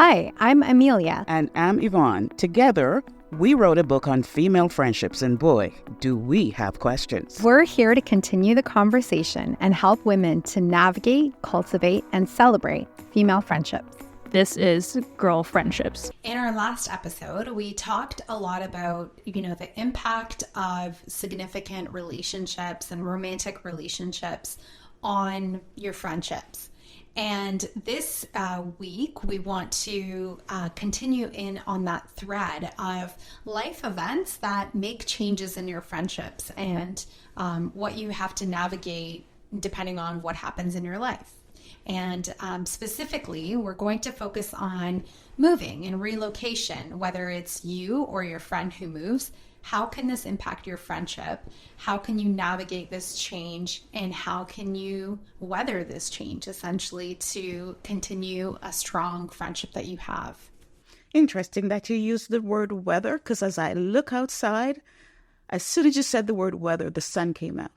Hi, I'm Emilia. And I'm Yvonne. Together, we wrote a book on female friendships, and boy, do we have questions. We're here to continue the conversation and help women to navigate, cultivate, and celebrate female friendships. This is Girl Friendships. In our last episode, we talked a lot about, the impact of significant relationships and romantic relationships on your friendships. And this week, we want to continue in on that thread of life events that make changes in your friendships and what you have to navigate depending on what happens in your life. And specifically, we're going to focus on moving and relocation, whether it's you or your friend who moves. How can this impact your friendship? How can you navigate this change? And how can you weather this change, essentially, to continue a strong friendship that you have? Interesting that you use the word weather, because as I look outside, as soon as you said the word weather, the sun came out.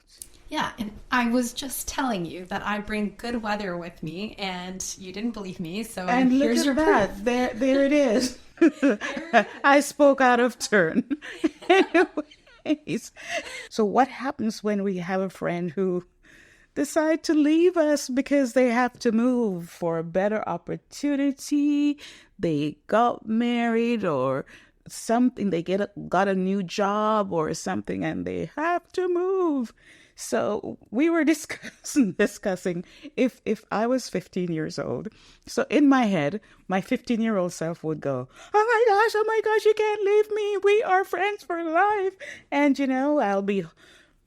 Yeah, and I was just telling you that I bring good weather with me, and you didn't believe me, so and here's look your at proof. that. There it is. I spoke out of turn. Anyways, so what happens when we have a friend who decide to leave us because they have to move for a better opportunity? They got married or something, they got a new job or something, and they have to move. So we were discussing if I was 15 years old. So in my head, my 15-year-old self would go, oh my gosh, you can't leave me. We are friends for life. And, I'll be,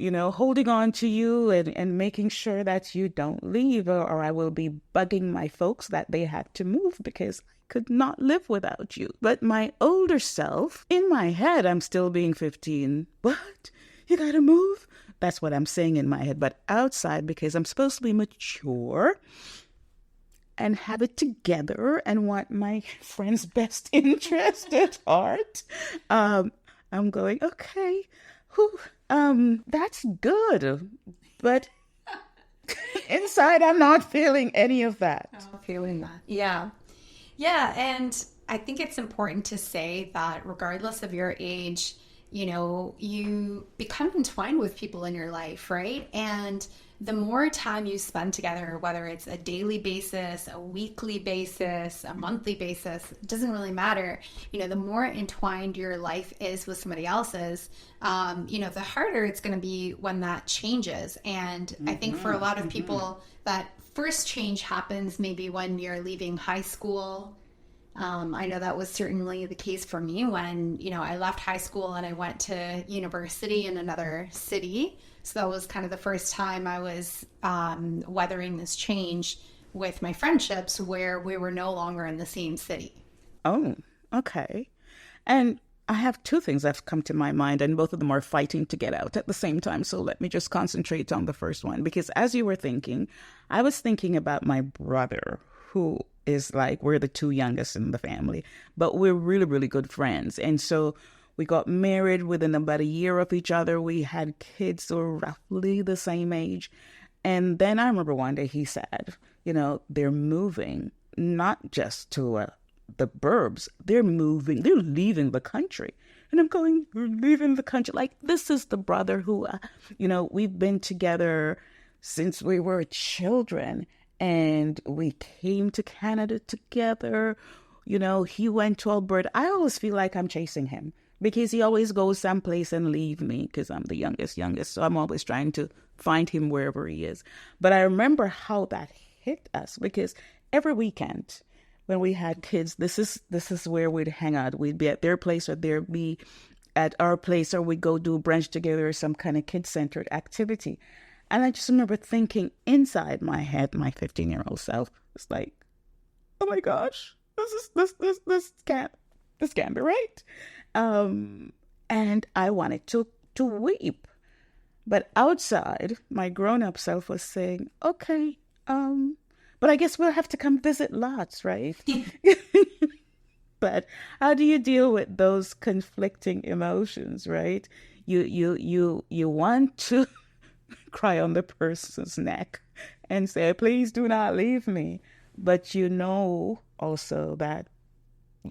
holding on to you and making sure that you don't leave, or I will be bugging my folks that they had to move because I could not live without you. But my older self, in my head, I'm still being 15. What? You gotta move? That's what I'm saying in my head. But outside, because I'm supposed to be mature and have it together and want my friend's best interest at heart, I'm going, okay, that's good. But inside, I'm not feeling any of that. I'm feeling that. Yeah. Yeah, and I think it's important to say that regardless of your age, you become entwined with people in your life, right? And the more time you spend together, whether it's a daily basis, a weekly basis, a monthly basis, it doesn't really matter. The more entwined your life is with somebody else's, the harder it's going to be when that changes. And I think for a lot of people, that first change happens maybe when you're leaving high school. I know that was certainly the case for me when, I left high school and I went to university in another city. So that was kind of the first time I was weathering this change with my friendships where we were no longer in the same city. Oh, okay. And I have two things that have come to my mind, and both of them are fighting to get out at the same time. So let me just concentrate on the first one, because as you were thinking, I was thinking about my brother, who is like, we're the two youngest in the family, but we're really, really good friends. And so we got married within about a year of each other. We had kids who were roughly the same age. And then I remember one day he said, they're moving, not just to the burbs, they're leaving the country. And I'm going, we're leaving the country. Like, this is the brother who, we've been together since we were children. And we came to Canada together. He went to Alberta. I always feel like I'm chasing him because he always goes someplace and leave me because I'm the youngest. So I'm always trying to find him wherever he is. But I remember how that hit us because every weekend when we had kids, this is where we'd hang out. We'd be at their place or they'd be at our place, or we'd go do brunch together or some kind of kid-centered activity. And I just remember thinking inside my head, my 15-year-old self was like, oh my gosh, this can't be right. And I wanted to weep. But outside, my grown-up self was saying, okay, but I guess we'll have to come visit lots, right? But how do you deal with those conflicting emotions, right? You want to cry on the person's neck and say, please do not leave me. But also that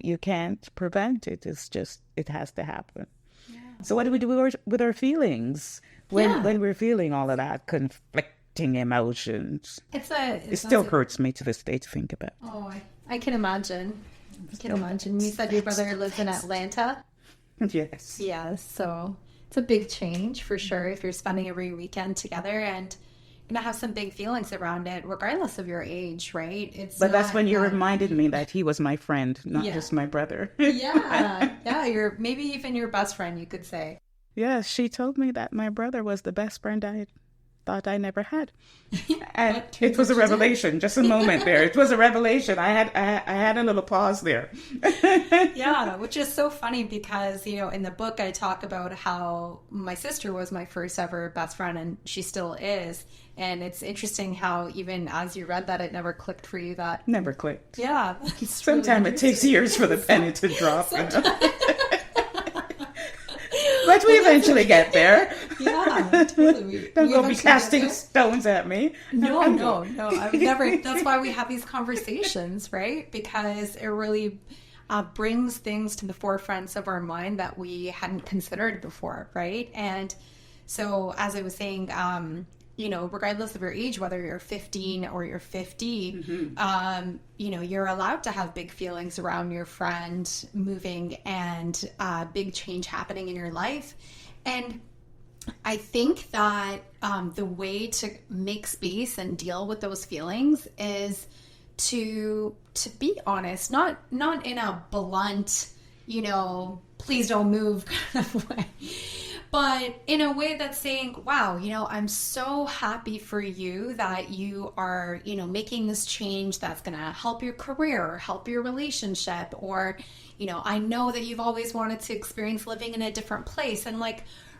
You can't prevent it. It's just, it has to happen. Yeah. So what do we do with our feelings when we're feeling all of that conflicting emotions? It still hurts me to this day to think about. Oh, I can imagine. I can imagine. You said your brother lives in Atlanta? Yes. Yeah, so it's a big change for sure if you're spending every weekend together, and you're going to have some big feelings around it, regardless of your age, right? But that's when you reminded me that he was my friend, not just my brother. Yeah, you're maybe even your best friend, you could say. Yeah, she told me that my brother was the best friend I thought I never had. And it was a revelation. Just a moment there. It was a revelation. I had a little pause there. Yeah, which is so funny because, in the book I talk about how my sister was my first ever best friend, and she still is. And it's interesting how even as you read that, it never clicked for you that... Never clicked. Yeah. Sometimes it takes years for the penny to drop. But we eventually get there. Yeah, totally. Don't go be casting stones at me. No. I've never. That's why we have these conversations, right? Because it really brings things to the forefront of our mind that we hadn't considered before, right? And so, as I was saying, regardless of your age, whether you're 15 or you're 50, you're allowed to have big feelings around your friend moving and big change happening in your life. And I think that the way to make space and deal with those feelings is to be honest, not in a blunt, please don't move kind of way. But in a way that's saying, wow, I'm so happy for you that you are, making this change that's going to help your career, help your relationship, or, I know that you've always wanted to experience living in a different place, and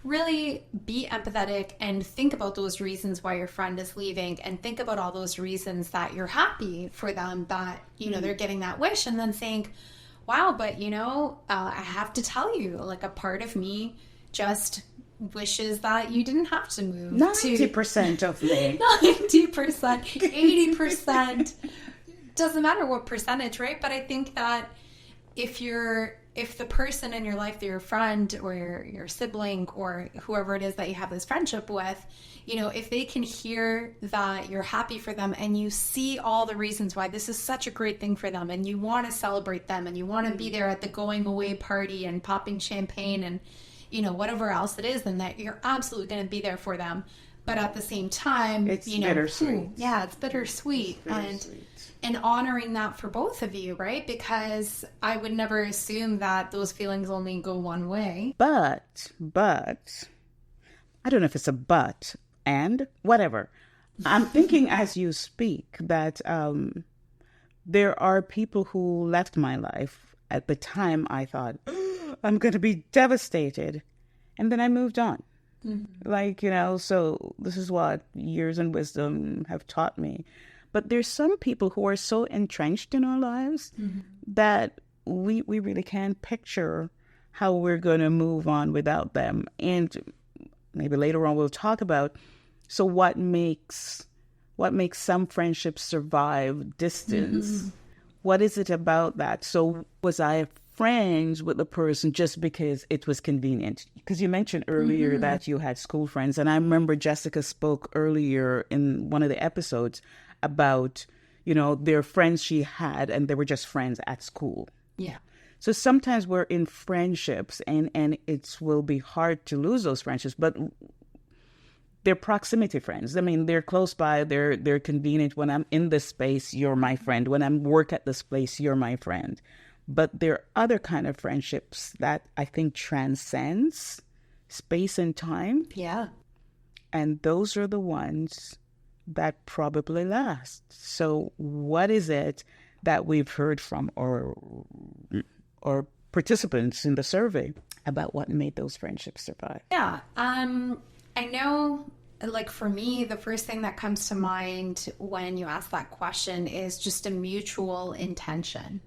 really be empathetic and think about those reasons why your friend is leaving, and think about all those reasons that you're happy for them, that, they're getting that wish, and then saying, wow, but, I have to tell you, a part of me just wishes that you didn't have to move. 90% of me. 90%, 80%. Doesn't matter what percentage, right? But I think that if the person in your life, your friend or your sibling or whoever it is that you have this friendship with, if they can hear that you're happy for them and you see all the reasons why this is such a great thing for them, and you want to celebrate them, and you want to be there at the going away party and popping champagne and whatever else it is, then that you're absolutely going to be there for them. But at the same time, it's bittersweet. It's bittersweet. And honoring that for both of you, right? Because I would never assume that those feelings only go one way. But, I don't know if it's a but, and whatever. I'm thinking as you speak that there are people who left my life. At the time, I thought, I'm going to be devastated. And then I moved on. Mm-hmm. So this is what years and wisdom have taught me. But there's some people who are so entrenched in our lives that we really can't picture how we're going to move on without them. And maybe later on we'll talk about, so what makes some friendships survive distance? Mm-hmm. What is it about that? So was I friends with the person just because it was convenient? Because you mentioned earlier that you had school friends. And I remember Jessica spoke earlier in one of the episodes about, their friends she had, and they were just friends at school. Yeah. So sometimes we're in friendships and it will be hard to lose those friendships, but they're proximity friends. I mean, they're close by, they're convenient. When I'm in this space, you're my friend. When I'm work at this place, you're my friend. But there are other kind of friendships that I think transcends space and time. Yeah. And those are the ones that probably last. So what is it that we've heard from or participants in the survey about what made those friendships survive? Yeah. I know, for me, the first thing that comes to mind when you ask that question is just a mutual intention.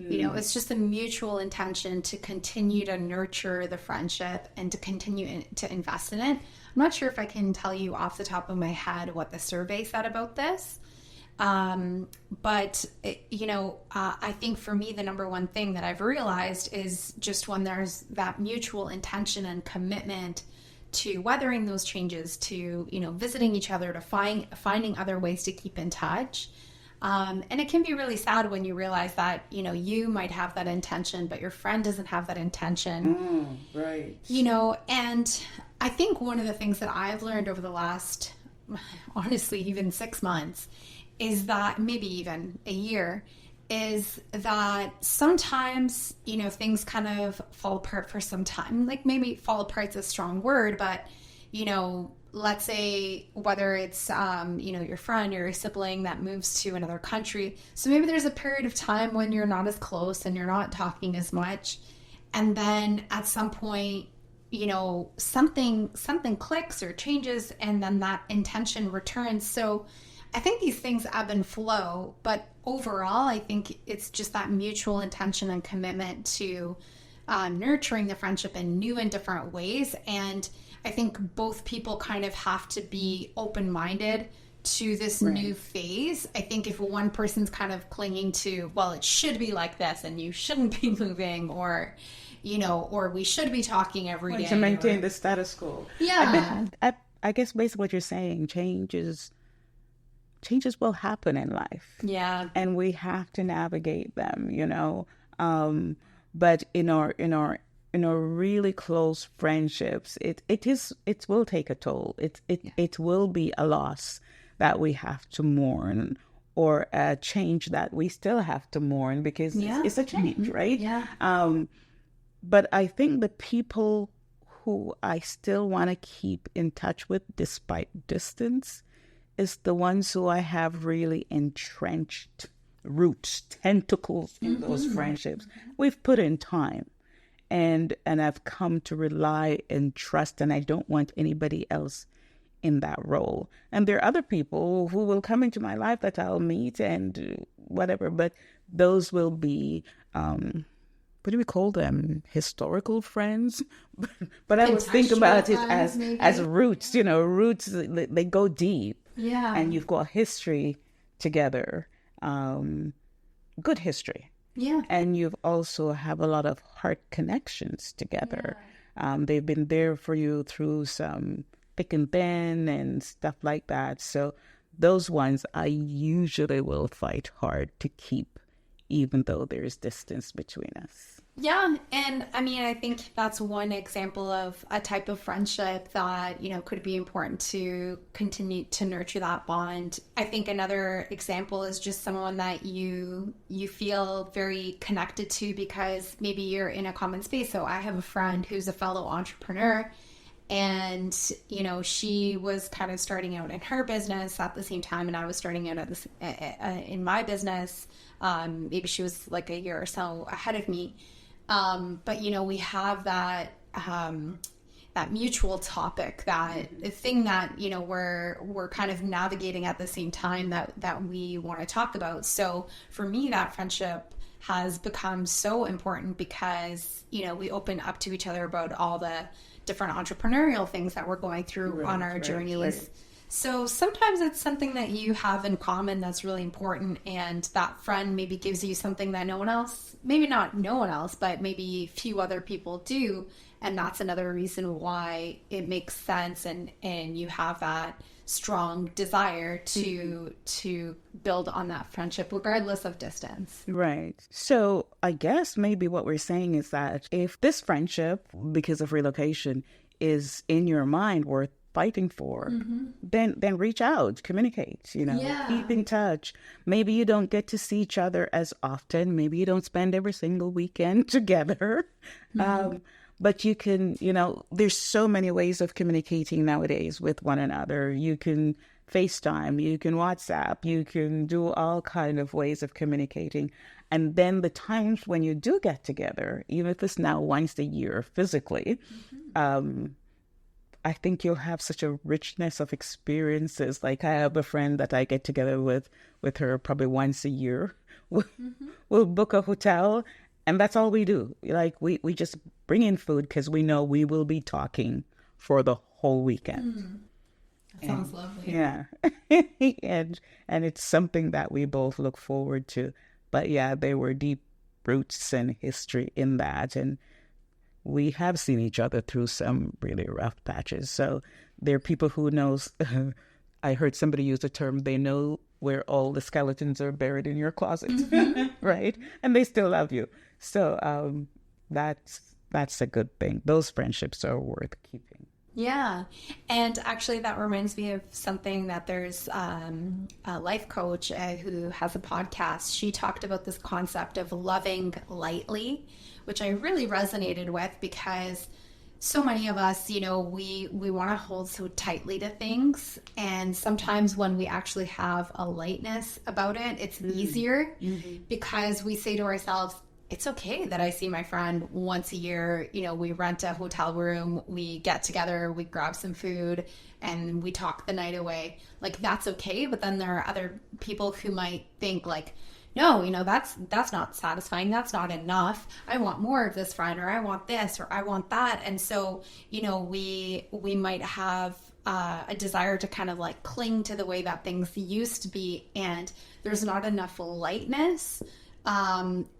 It's just a mutual intention to continue to nurture the friendship and to continue to invest in it. I'm not sure if I can tell you off the top of my head what the survey said about this, But, I think for me, the number one thing that I've realized is just when there's that mutual intention and commitment to weathering those changes, to, visiting each other, to finding other ways to keep in touch. And it can be really sad when you realize that, you might have that intention, but your friend doesn't have that intention. Right. And I think one of the things that I've learned over the last, honestly, even 6 months, is that maybe even a year, is that sometimes, things kind of fall apart for some time. Like maybe fall apart's a strong word, but, let's say whether it's, your friend or your sibling that moves to another country. So maybe there's a period of time when you're not as close and you're not talking as much. And then at some point, something clicks or changes, and then that intention returns. So I think these things ebb and flow, but overall, I think it's just that mutual intention and commitment to nurturing the friendship in new and different ways. And I think both people kind of have to be open-minded to this new phase. I think if one person's kind of clinging to, well, it should be like this and you shouldn't be moving, or or we should be talking every day. To maintain the status quo. Yeah. I guess basically what you're saying, changes will happen in life. Yeah. And we have to navigate them, but in our really close friendships, it will take a toll. It will be a loss that we have to mourn, or a change that we still have to mourn, because it's a change, right? Yeah. But I think the people who I still want to keep in touch with despite distance is the ones who I have really entrenched roots, tentacles in those friendships. We've put in time, and I've come to rely and trust, and I don't want anybody else in that role. And there are other people who will come into my life that I'll meet and whatever, but those will be, what do we call them? Historical friends? But I would think about it as roots, roots, they go deep. Yeah. And you've got history together, good history. Yeah. And you've also have a lot of heart connections together. Yeah. They've been there for you through some thick and thin and stuff like that. So those ones I usually will fight hard to keep, even though there's distance between us. Yeah. And I think that's one example of a type of friendship that, could be important to continue to nurture that bond. I think another example is just someone that you feel very connected to because maybe you're in a common space. So I have a friend who's a fellow entrepreneur, and, she was kind of starting out in her business at the same time, and I was starting out in my business. Maybe she was like a year or so ahead of me. But, we have that mutual topic, that thing that, we're kind of navigating at the same time that we want to talk about. So for me, that friendship has become so important because, we open up to each other about all the different entrepreneurial things that we're going through on our journeys. Right. So sometimes it's something that you have in common that's really important, and that friend maybe gives you something that no one else, maybe not no one else, but maybe few other people do. And that's another reason why it makes sense, and you have that strong desire to build on that friendship regardless of distance. Right. So I guess maybe what we're saying is that if this friendship, because of relocation, is in your mind worth fighting for, then reach out, communicate, keep in touch. Maybe you don't get to see each other as often. Maybe you don't spend every single weekend together. But you can, there's so many ways of communicating nowadays with one another. You can FaceTime, you can WhatsApp, you can do all kind of ways of communicating. And then the times when you do get together, even if it's now once a year physically, I think you'll have such a richness of experiences. Like I have a friend that I get together with her probably once a year. We'll book a hotel, and that's all we do. Like we just bring in food because we know we will be talking for the whole weekend. Sounds lovely. Yeah. and it's something that we both look forward to. But yeah, there were deep roots and history in that. And we have seen each other through some really rough patches. So there are people who knows, I heard somebody use the term, they know where all the skeletons are buried in your closet, right? And they still love you. So that's a good thing. Those friendships are worth keeping. Yeah. And actually, that reminds me of something that there's a life coach who has a podcast. She talked about this concept of loving lightly, which I really resonated with because so many of us, you know, we want to hold so tightly to things. And sometimes when we actually have a lightness about it, it's easier because we say to ourselves, it's okay that I see my friend once a year. You know, we rent a hotel room, we get together, we grab some food, and we talk the night away. Like, that's okay. But then there are other people who might think like, no, you know, that's not satisfying. That's not enough. I want more of this friend, or I want this, or I want that. And so, you know, we might have a desire to kind of like cling to the way that things used to be. And there's not enough lightness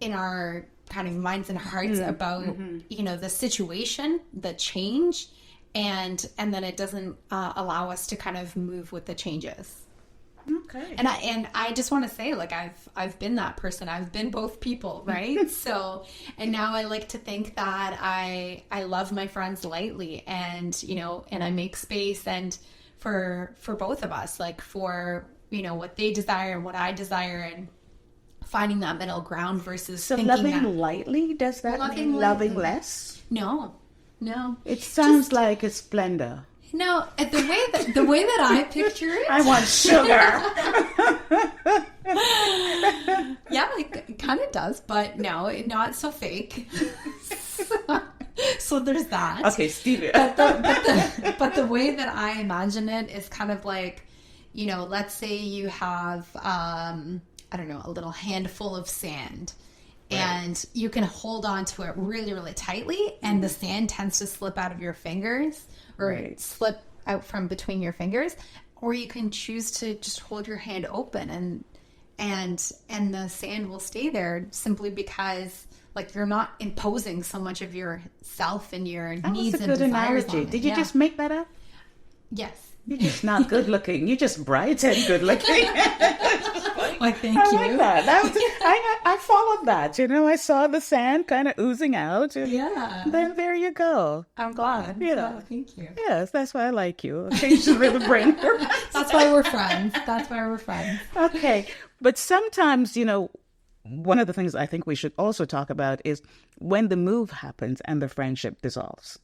in our kind of minds and hearts about, you know, the situation, the change, and then it doesn't allow us to kind of move with the changes. Okay. And I just want to say, like, I've been that person. I've been both people, right? So, and now I like to think that I love my friends lightly, and, you know, and I make space and for both of us, like for, you know, what they desire and what I desire, and finding that middle ground versus so thinking loving that, lightly, does that mean loving less? No. It sounds like a splendor. No, the way that I picture it, I want sugar. yeah, it kind of does, but no, not so fake. So there's that. Okay, Stevie. But the way that I imagine it is kind of like, you know, let's say you have I don't know, a little handful of sand. Right. And you can hold on to it really, really tightly, and the sand tends to slip out of your fingers or slip out from between your fingers. Or you can choose to just hold your hand open, and the sand will stay there simply because, like, you're not imposing so much of yourself and your needs and desires. That's a good analogy. Did you just make that up? Yes. You're just not good looking. You're just bright and good looking. Why, thank you. I like that. I followed that. You know, I saw the sand kind of oozing out. Yeah. Then there you go. I'm glad. Yeah. Oh, thank you. Yes, that's why I like you. Occasionally the brain. That's why we're friends. That's why we're friends. Okay. But sometimes, you know, one of the things I think we should also talk about is when the move happens and the friendship dissolves,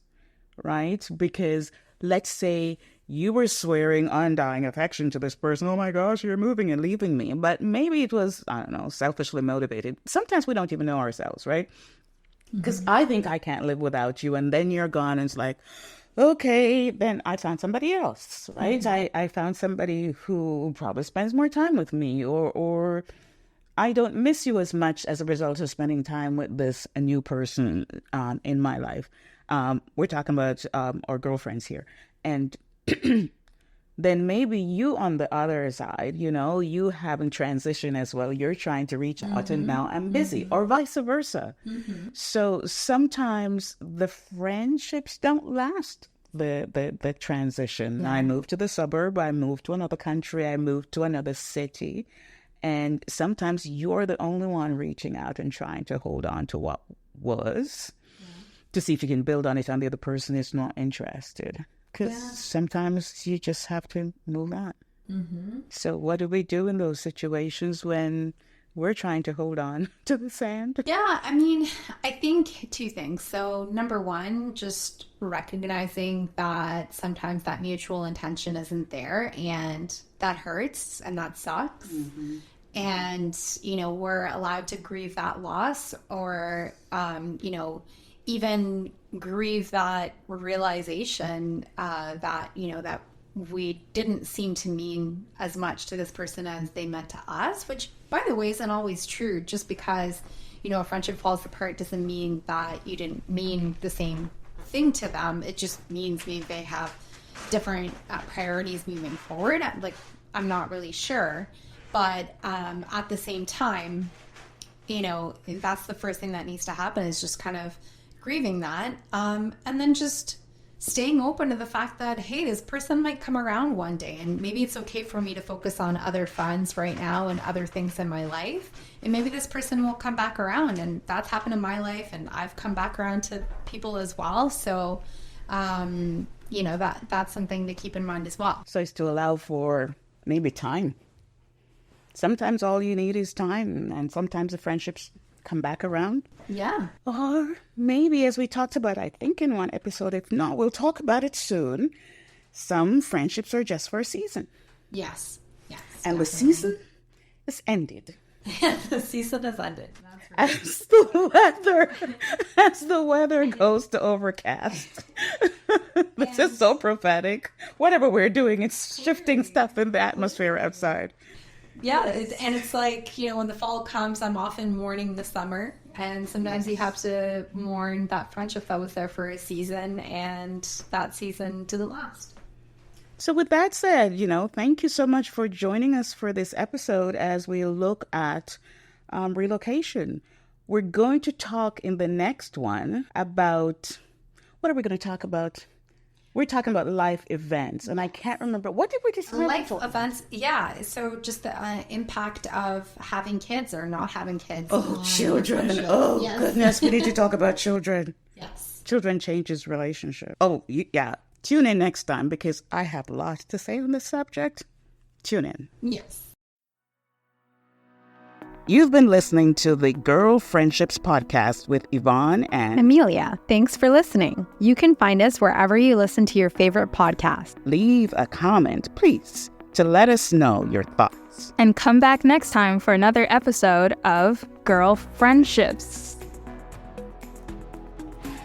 right? Because let's say you were swearing undying affection to this person. Oh my gosh, you're moving and leaving me. But maybe it was, I don't know, selfishly motivated. Sometimes we don't even know ourselves, right? Because I think I can't live without you. And then you're gone. And it's like, okay, then I found somebody else, right? I found somebody who probably spends more time with me, or I don't miss you as much as a result of spending time with a new person in my life. We're talking about our girlfriends here. And then maybe you on the other side, you know, you having transition as well. You're trying to reach out and now I'm busy, or vice versa. So sometimes the friendships don't last the transition. I moved to the suburb. I moved to another country. I moved to another city. And sometimes you're the only one reaching out and trying to hold on to what was to see if you can build on it, and the other person is not interested. Because sometimes you just have to move on. So what do we do in those situations when we're trying to hold on to the sand? Yeah, I mean, I think two things. So number one, just recognizing that sometimes that mutual intention isn't there, and that hurts and that sucks. And, you know, we're allowed to grieve that loss, or, you know, even grieve that realization that, you know, that we didn't seem to mean as much to this person as they meant to us, which, by the way, isn't always true. Just because, you know, a friendship falls apart doesn't mean that you didn't mean the same thing to them. It just means maybe they have different priorities moving forward. Like, I'm not really sure. But at the same time, you know, that's the first thing that needs to happen, is just kind of grieving that. And then just staying open to the fact that, hey, this person might come around one day, and maybe it's okay for me to focus on other funds right now and other things in my life. And maybe this person will come back around, and that's happened in my life, and I've come back around to people as well. So, you know, that's something to keep in mind as well. So it's to allow for maybe time. Sometimes all you need is time, and sometimes the friendships come back around. Yeah. Or maybe, as we talked about, I think in one episode, if not, we'll talk about it soon, some friendships are just for a season. Yes. Yes. And the season is ended. The season has ended. As the weather goes to overcast. This is so prophetic. Whatever we're doing, it's shifting stuff in the atmosphere outside. Yeah, and it's like, you know, when the fall comes, I'm often mourning the summer, and sometimes you have to mourn that friendship that was there for a season, and that season didn't last. So with that said, you know, thank you so much for joining us for this episode as we look at relocation. We're going to talk in the next one about, what are we going to talk about? We're talking about life events, and I can't remember. What did we just Life events, yeah. So just the impact of having kids or not having kids. Oh, children. Oh, yes. Goodness, we need to talk about children. Yes. Children changes relationship. Oh, yeah. Tune in next time, because I have lots to say on this subject. Tune in. Yes. You've been listening to the Girl Friendships Podcast with Yvonne and Emilia. Thanks for listening. You can find us wherever you listen to your favorite podcast. Leave a comment, please, to let us know your thoughts. And come back next time for another episode of Girl Friendships.